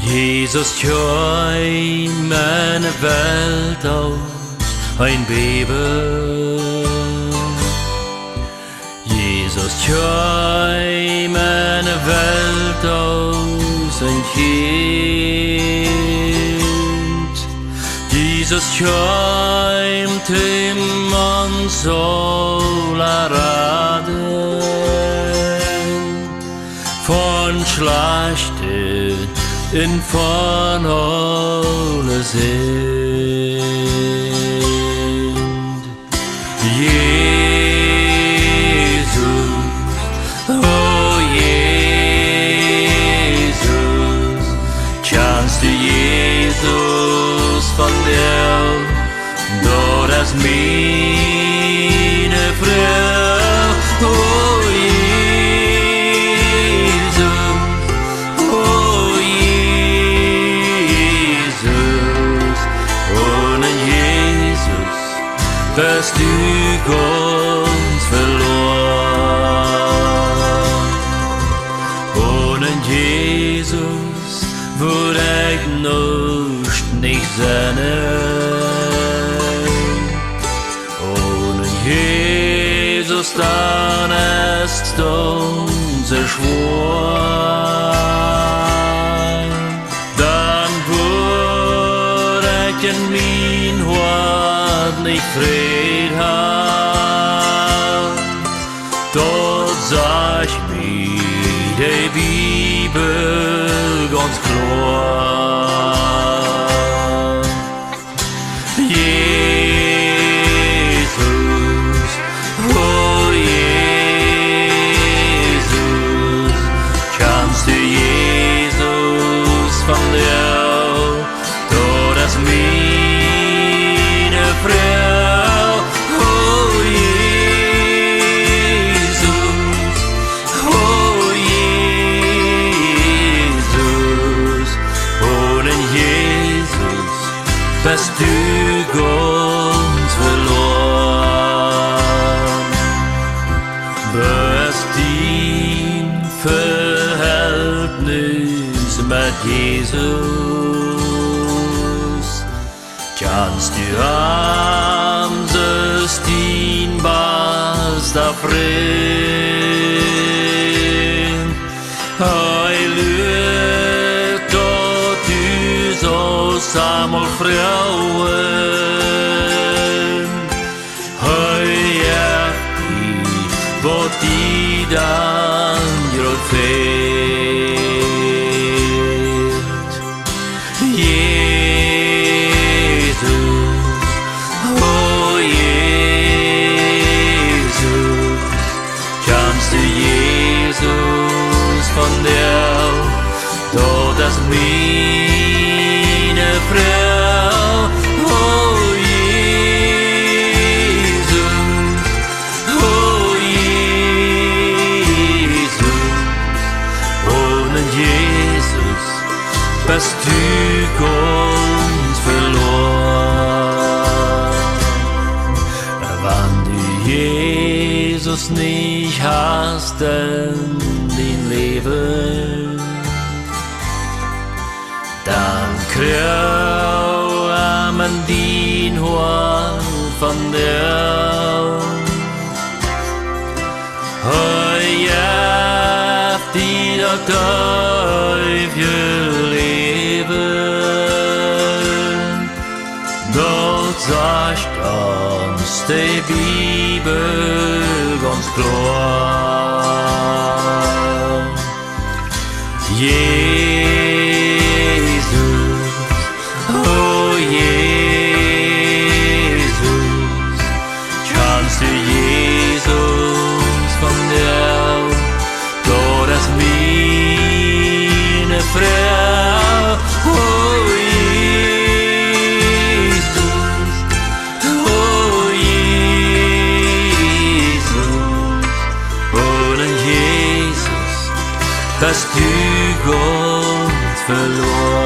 Jesus tjöj meine Welt aus ein Beben. Jesus tjöj meine Welt aus ein Kind. Jesus tjöjmt him an solaraden von Schlechte in von alle sind. Jesus, oh Jesus, kannst du Jesus von dir, dort als meine Frau, oh bist du ganz verloren. Ohne Jesus würde ich nicht sein. Ohne Jesus dann ist unser Schwur. Dann würde ich in mein Hort nicht Fried haben. Dort sah ich mir die Bibel ganz klar. Jesus, oh Jesus, kannst du Jesus von dir, dort als meine Frau, oh Jesus, ohne Jesus bist du ganz verloren. Bist dein Verhältnis mit Jesus, kannst du am System bester Freund. Hei lüt dort du so sammel Frauen. Hei die, wo die dann grad fehlt. Oh Jesus, kannst du Jesus von dir, dort als meine Frau, oh Jesus, ohne Jesus bist du ganz verloren. Wenn du Jesus nicht hast in dein Leben, dann krieg man den Hort von dir. Heuer die der Teufel leben, dort sagt uns die Bibel ganz klar. Jesus, oh Jesus, kannst du Jesus von dir, dort als meine Frau, oh Jesus, ohne Jesus bist du ganz verloren.